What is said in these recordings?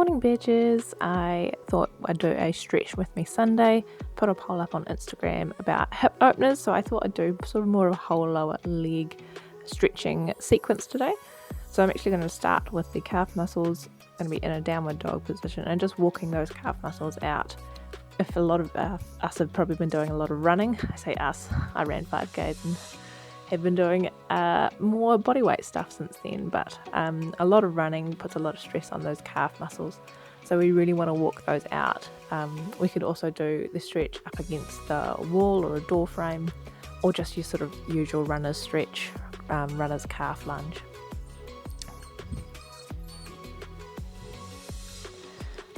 Morning bitches, I thought I'd do a stretch with me Sunday, put a poll up on Instagram about hip openers, so I thought I'd do sort of more of a whole lower leg stretching sequence today. So I'm actually going to start with the calf muscles, going to be in a downward dog position and just walking those calf muscles out. If a lot of us have probably been doing a lot of running, I say us, I ran 5Ks and have been doing more bodyweight stuff since then, but a lot of running puts a lot of stress on those calf muscles, so we really want to walk those out. We could also do the stretch up against the wall or a door frame, or just your sort of usual runner's stretch, runner's calf lunge.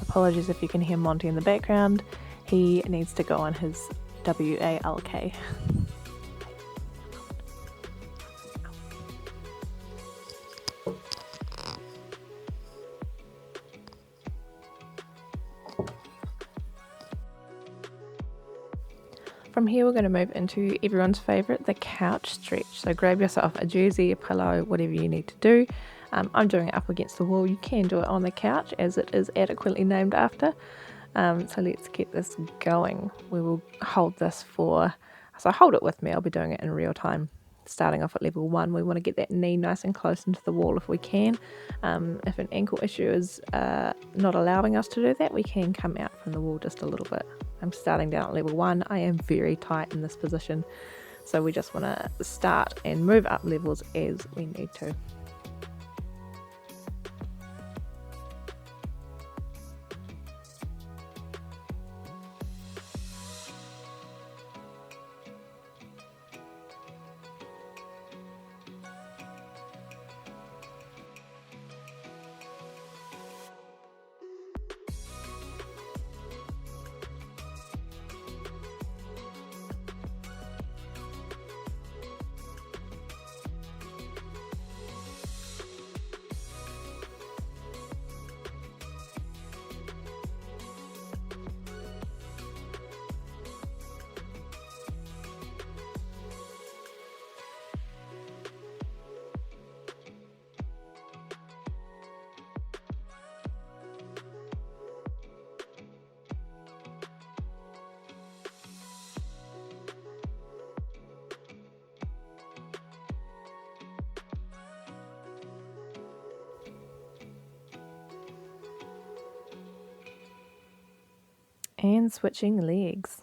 Apologies if you can hear Monty in the background, he needs to go on his WALK. From here we're going to move into everyone's favourite, the couch stretch. So grab yourself a jersey, a pillow, whatever you need to do. I'm doing it up against the wall. You can do it on the couch as it is adequately named after. So let's get this going. We will hold this so hold it with me, I'll be doing it in real time. Starting off at level 1, we want to get that knee nice and close into the wall if we can. If an ankle issue is not allowing us to do that, we can come out from the wall just a little bit. I'm starting down at level 1. I am very tight in this position, so we just want to start and move up levels as we need to. And switching legs.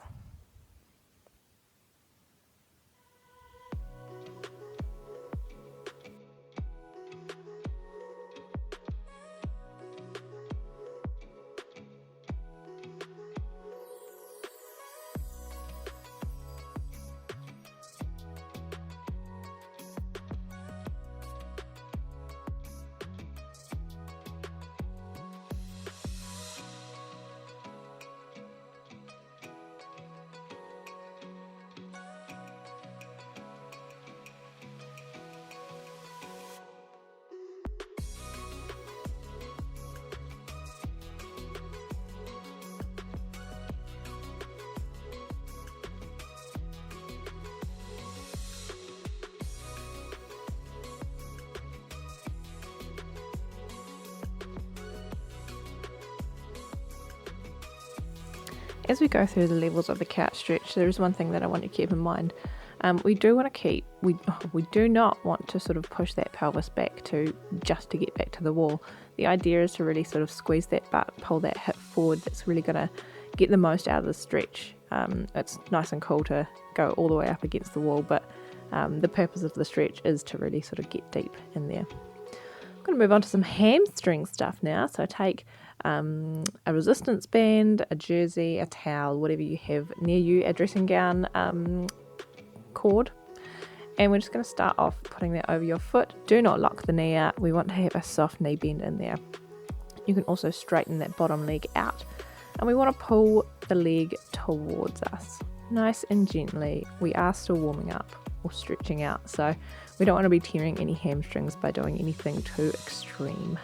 As we go through the levels of the couch stretch, there is one thing that I want you to keep in mind. We do not want to sort of push that pelvis back to get back to the wall. The idea is to really sort of squeeze that butt, pull that hip forward. That's really going to get the most out of the stretch. It's nice and cool to go all the way up against the wall, but the purpose of the stretch is to really sort of get deep in there. I'm going to move on to some hamstring stuff now. So take a resistance band, a jersey, a towel, whatever you have near you, a dressing gown cord, and we're just going to start off putting that over your foot. Do not lock the knee out. We want to have a soft knee bend in there. You can also straighten that bottom leg out, and we want to pull the leg towards us nice and gently. We are still warming up or stretching out, so we don't want to be tearing any hamstrings by doing anything too extreme.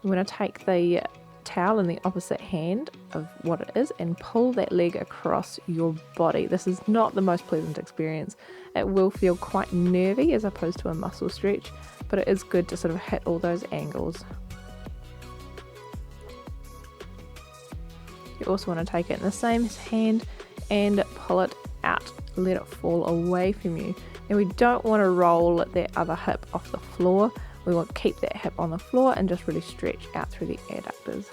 You want to take the towel in the opposite hand of what it is and pull that leg across your body. This is not the most pleasant experience. It will feel quite nervy as opposed to a muscle stretch, but it is good to sort of hit all those angles. You also want to take it in the same hand and pull it out, let it fall away from you. And we don't want to roll that other hip off the floor. We want to keep that hip on the floor and just really stretch out through the adductors.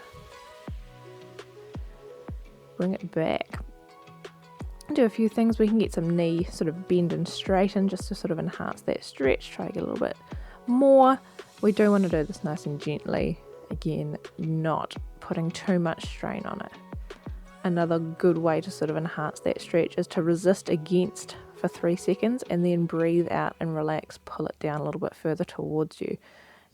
Bring it back. Do a few things. We can get some knee sort of bend and straighten just to sort of enhance that stretch. Try to get a little bit more. We do want to do this nice and gently. Again, not putting too much strain on it. Another good way to sort of enhance that stretch is to resist against for 3 seconds and then breathe out and relax, pull it down a little bit further towards you.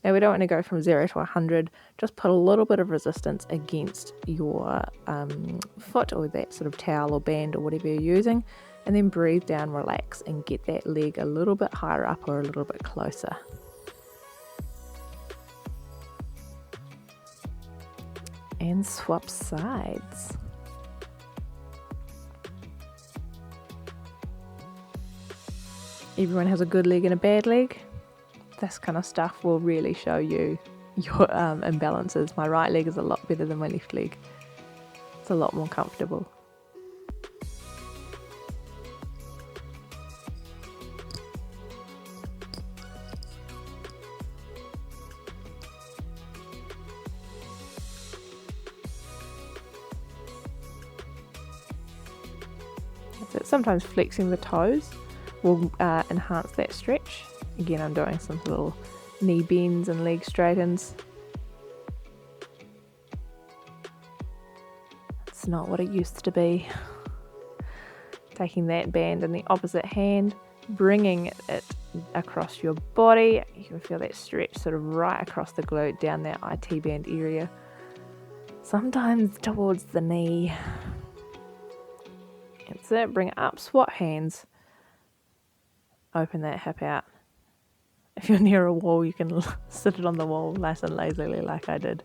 Now we don't want to go from 0 to 100, just put a little bit of resistance against your foot or that sort of towel or band or whatever you're using, and then breathe down, relax, and get that leg a little bit higher up or a little bit closer. And swap sides. Everyone has a good leg and a bad leg. This kind of stuff will really show you your imbalances. My right leg is a lot better than my left leg. It's a lot more comfortable. So sometimes flexing the toes will enhance that stretch. Again, I'm doing some little knee bends and leg straightens. It's not what it used to be. Taking that band in the opposite hand, bringing it across your body. You can feel that stretch sort of right across the glute, down that IT band area. Sometimes towards the knee. That's it, bring it up, swap hands. Open that hip out. If you're near a wall, you can sit it on the wall nice and lazily like I did.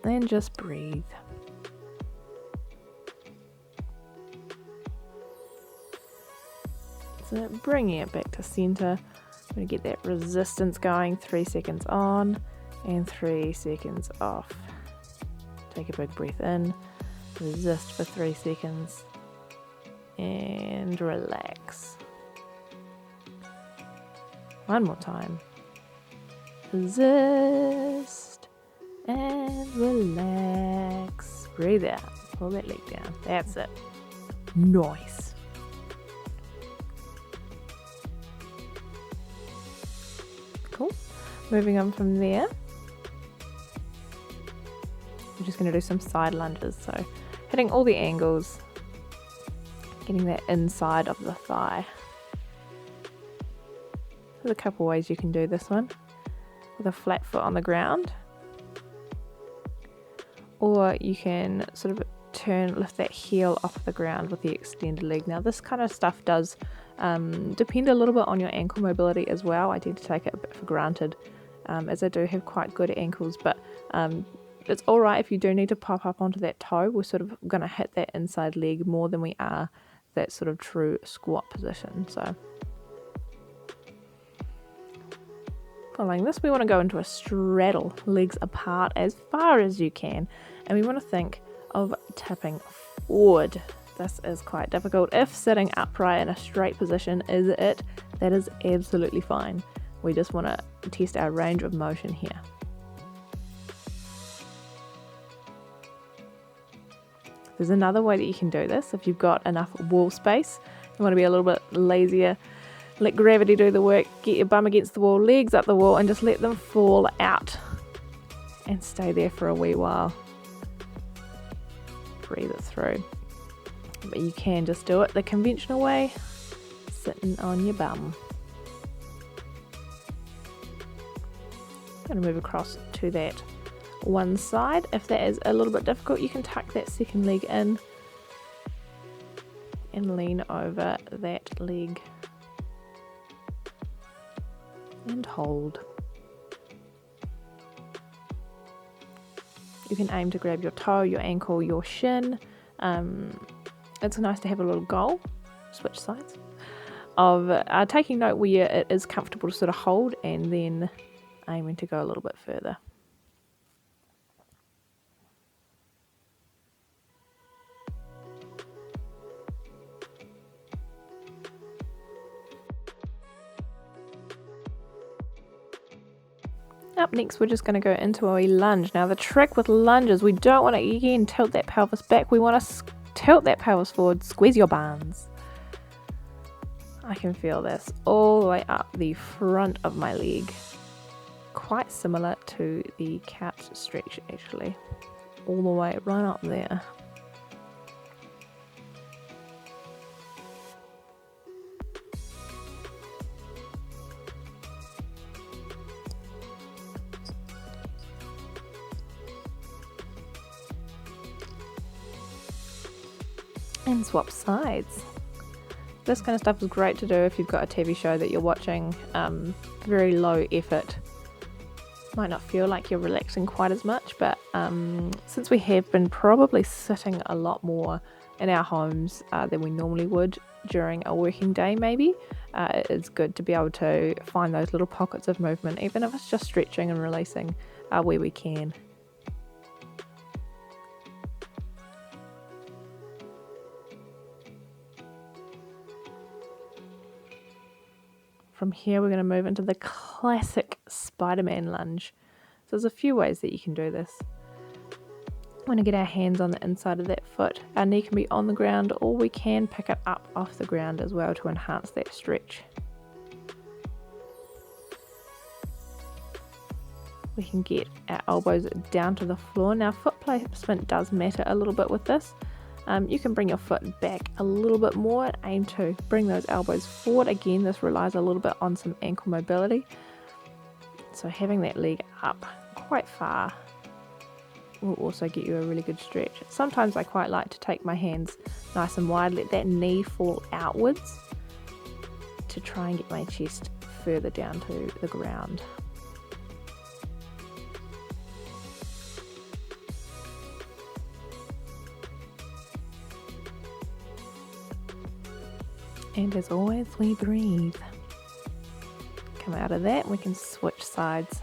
Then just breathe. So bringing it back to center. I'm going to get that resistance going. 3 seconds on and 3 seconds off. Take a big breath in. Resist for 3 seconds. And relax. One more time. Resist and relax. Breathe out. Pull that leg down. That's it. Nice. Cool. Moving on from there. We're just going to do some side lunges. So hitting all the angles. Getting that inside of the thigh. There's a couple ways you can do this one. With a flat foot on the ground. Or you can sort of lift that heel off the ground with the extended leg. Now this kind of stuff does depend a little bit on your ankle mobility as well. I tend to take it a bit for granted as I do have quite good ankles, but it's alright if you do need to pop up onto that toe. We're sort of going to hit that inside leg more than we are that sort of true squat position. So following this, we want to go into a straddle, legs apart as far as you can, and we want to think of tipping forward. This is quite difficult. If sitting upright in a straight position is it, that is absolutely fine. We just want to test our range of motion here. There's another way that you can do this. If you've got enough wall space, you want to be a little bit lazier, let gravity do the work, get your bum against the wall, legs up the wall, and just let them fall out and stay there for a wee while. Breathe it through. But you can just do it the conventional way, sitting on your bum. Going to move across to that one side. If that is a little bit difficult, you can tuck that second leg in and lean over that leg and hold. You can aim to grab your toe, your ankle, your shin. It's nice to have a little goal, switch sides, of taking note where it is comfortable to sort of hold and then aiming to go a little bit further. Up next, we're just going to go into a lunge. Now the trick with lunges, we don't want to again tilt that pelvis back. We want to tilt that pelvis forward, squeeze your buns. I can feel this all the way up the front of my leg. Quite similar to the couch stretch actually. All the way right up there. And swap sides. This kind of stuff is great to do if you've got a TV show that you're watching, very low effort. Might not feel like you're relaxing quite as much, but since we have been probably sitting a lot more in our homes than we normally would during a working day maybe, it's good to be able to find those little pockets of movement, even if it's just stretching and releasing where we can. From here, we're going to move into the classic Spider-Man lunge. So there's a few ways that you can do this. We want to get our hands on the inside of that foot. Our knee can be on the ground, or we can pick it up off the ground as well to enhance that stretch. We can get our elbows down to the floor. Now, foot placement does matter a little bit with this. You can bring your foot back a little bit more and aim to bring those elbows forward. Again, this relies a little bit on some ankle mobility. So having that leg up quite far will also get you a really good stretch. Sometimes I quite like to take my hands nice and wide, let that knee fall outwards to try and get my chest further down to the ground. And as always, we breathe. Come out of that, we can switch sides.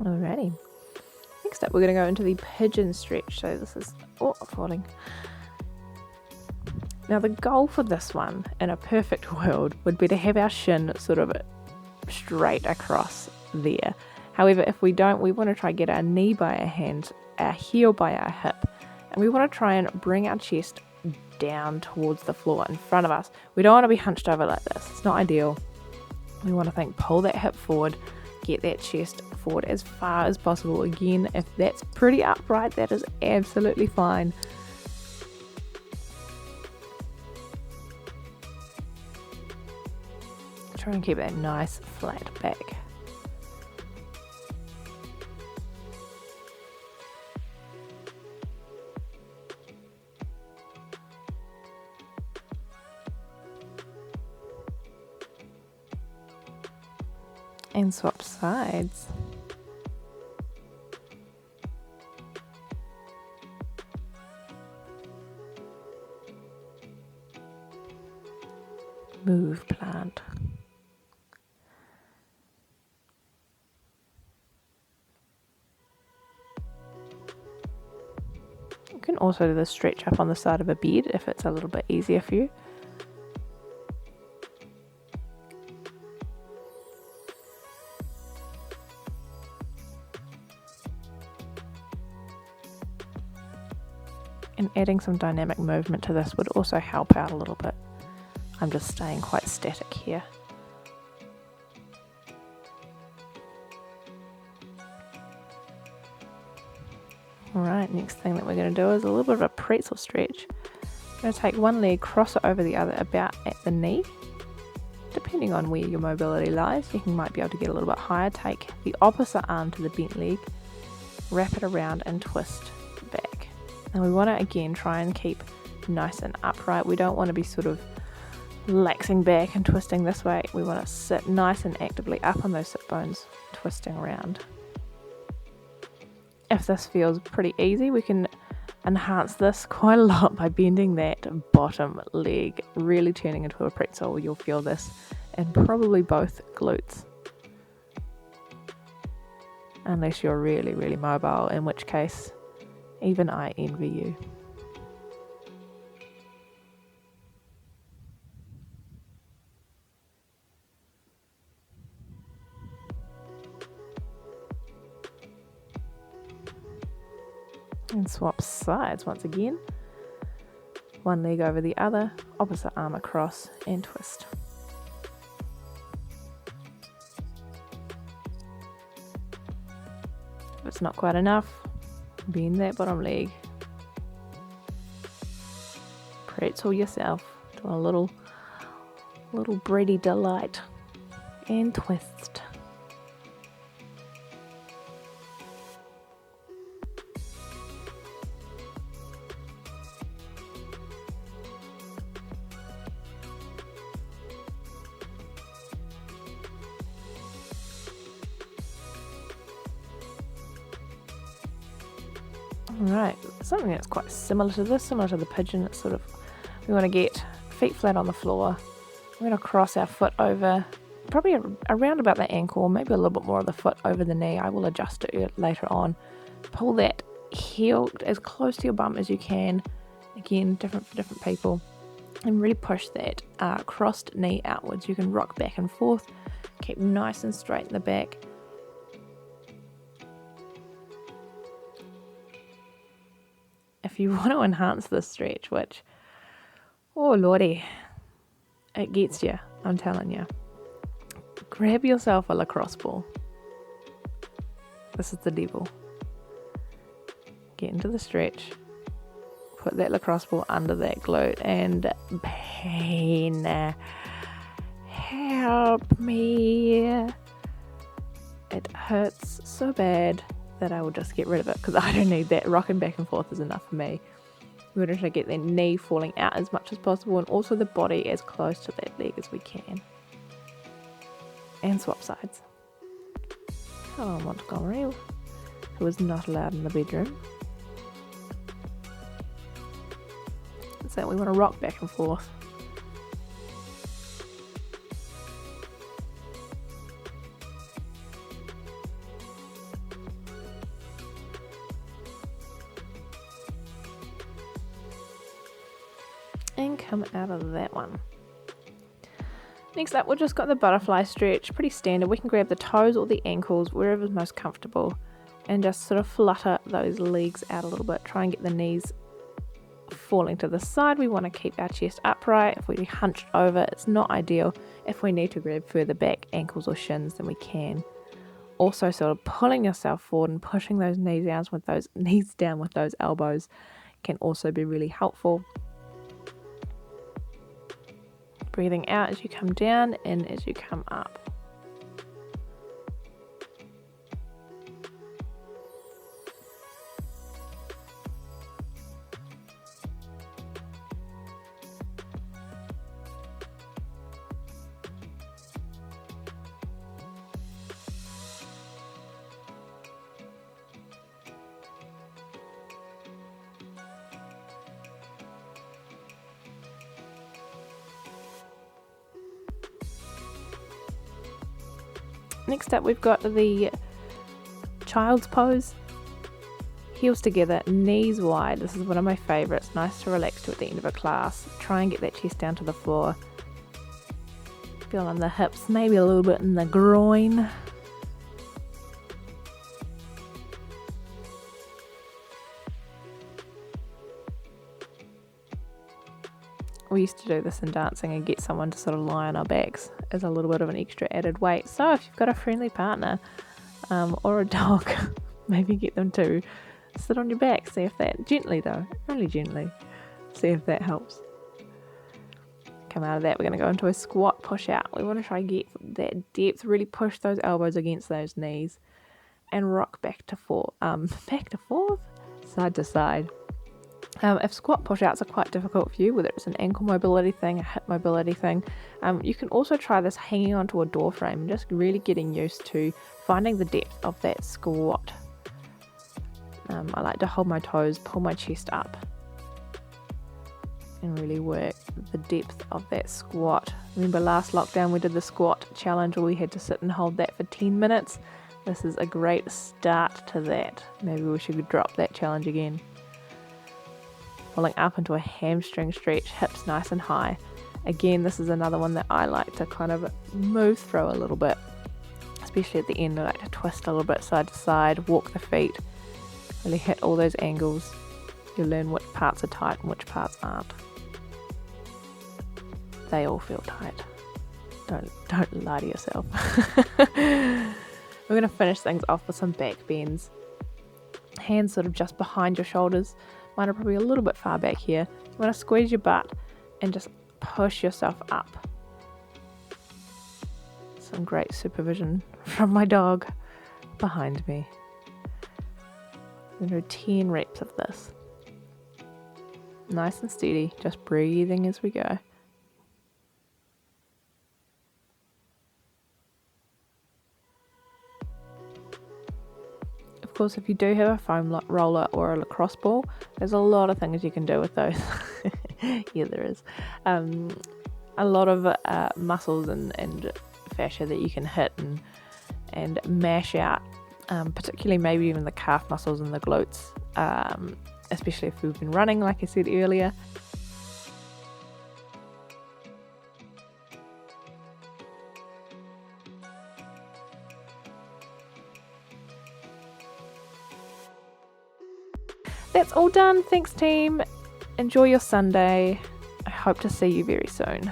Alrighty. Next up, we're going to go into the pigeon stretch. So this is falling. Now the goal for this one, in a perfect world, would be to have our shin sort of straight across there. However, if we don't, we want to try and get our knee by our hand, our heel by our hip, and we want to try and bring our chest down towards the floor in front of us. We don't want to be hunched over like this. It's not ideal. We want to pull that hip forward, get that chest forward as far as possible. Again, if that's pretty upright, that is absolutely fine. Try and keep that nice flat back. And swap sides. Move plant. You can also do the stretch up on the side of a bed if it's a little bit easier for you. And adding some dynamic movement to this would also help out a little bit. I'm just staying quite static here. Alright, next thing that we're going to do is a little bit of a pretzel stretch. I'm going to take one leg, cross it over the other about at the knee. Depending on where your mobility lies, you might be able to get a little bit higher. Take the opposite arm to the bent leg, wrap it around and twist back. And we want to again try and keep nice and upright. We don't want to be sort of laxing back and twisting this way. We want to sit nice and actively up on those sit bones, twisting around. If this feels pretty easy, we can enhance this quite a lot by bending that bottom leg, really turning into a pretzel. You'll feel this in probably both glutes. Unless you're really, really mobile, in which case, even I envy you. And swap sides once again. One leg over the other, opposite arm across, and twist. If it's not quite enough, bend that bottom leg. Pretzel yourself to a little bready delight, and twist. Right, something that's quite similar to this, similar to the pigeon. It's sort of, we want to get feet flat on the floor. We're going to cross our foot over, probably around about the ankle, maybe a little bit more of the foot over the knee. I will adjust it later on. Pull that heel as close to your bum as you can. Again, different for different people. And really push that crossed knee outwards. You can rock back and forth. Keep nice and straight in the back. If you want to enhance this stretch, which, oh lordy, it gets you, I'm telling you. Grab yourself a lacrosse ball. This is the devil. Get into the stretch. Put that lacrosse ball under that glute and pain. Help me. It hurts so bad that I will just get rid of it because I don't need that. Rocking back and forth is enough for me. We're going to try to get the knee falling out as much as possible and also the body as close to that leg as we can. And swap sides. Hello, Montgomery, who is not allowed in the bedroom. So we want to rock back and forth. And come out of that one. Next up, we've just got the butterfly stretch, pretty standard. We can grab the toes or the ankles, wherever's most comfortable, and just sort of flutter those legs out a little bit. Try and get the knees falling to the side. We want to keep our chest upright. If we hunched over, it's not ideal. If we need to grab further back, ankles or shins, then we can. Also, sort of pulling yourself forward and pushing those knees down with those elbows can also be really helpful. Breathing out as you come down, in as you come up. Next up, we've got the child's pose. Heels together, knees wide. This is one of my favorites. Nice to relax to at the end of a class. Try and get that chest down to the floor. Feel on the hips, maybe a little bit in the groin. We used to do this in dancing and get someone to sort of lie on our backs as a little bit of an extra added weight. So if you've got a friendly partner or a dog, maybe get them to sit on your back. See if that, gently though, only gently, see if that helps. Come out of that, we're going to go into a squat push out. We want to try and get that depth, really push those elbows against those knees and rock back to forth, side to side. If squat push-outs are quite difficult for you, whether it's an ankle mobility thing, a hip mobility thing, you can also try this hanging onto a door frame and just really getting used to finding the depth of that squat. I like to hold my toes, pull my chest up, and really work the depth of that squat. Remember last lockdown we did the squat challenge where we had to sit and hold that for 10 minutes? This is a great start to that. Maybe we should drop that challenge again. Pulling up into a hamstring stretch, hips nice and high. Again, this is another one that I like to kind of move through a little bit, especially at the end. I like to twist a little bit side to side, walk the feet, really hit all those angles. You'll learn which parts are tight and which parts aren't. They all feel tight. Don't lie to yourself. We're going to finish things off with some back bends. Hands sort of just behind your shoulders. Mine are probably a little bit far back here. You want to squeeze your butt and just push yourself up. Some great supervision from my dog behind me. I'm going to do 10 reps of this. Nice and steady, just breathing as we go. Of course, if you do have a foam roller or a lacrosse ball, there's a lot of things you can do with those. Yeah, there is. A lot of muscles and fascia that you can hit and mash out, particularly maybe even the calf muscles and the glutes, especially if we've been running, like I said earlier. That's all done. Thanks, team. Enjoy your Sunday. I hope to see you very soon.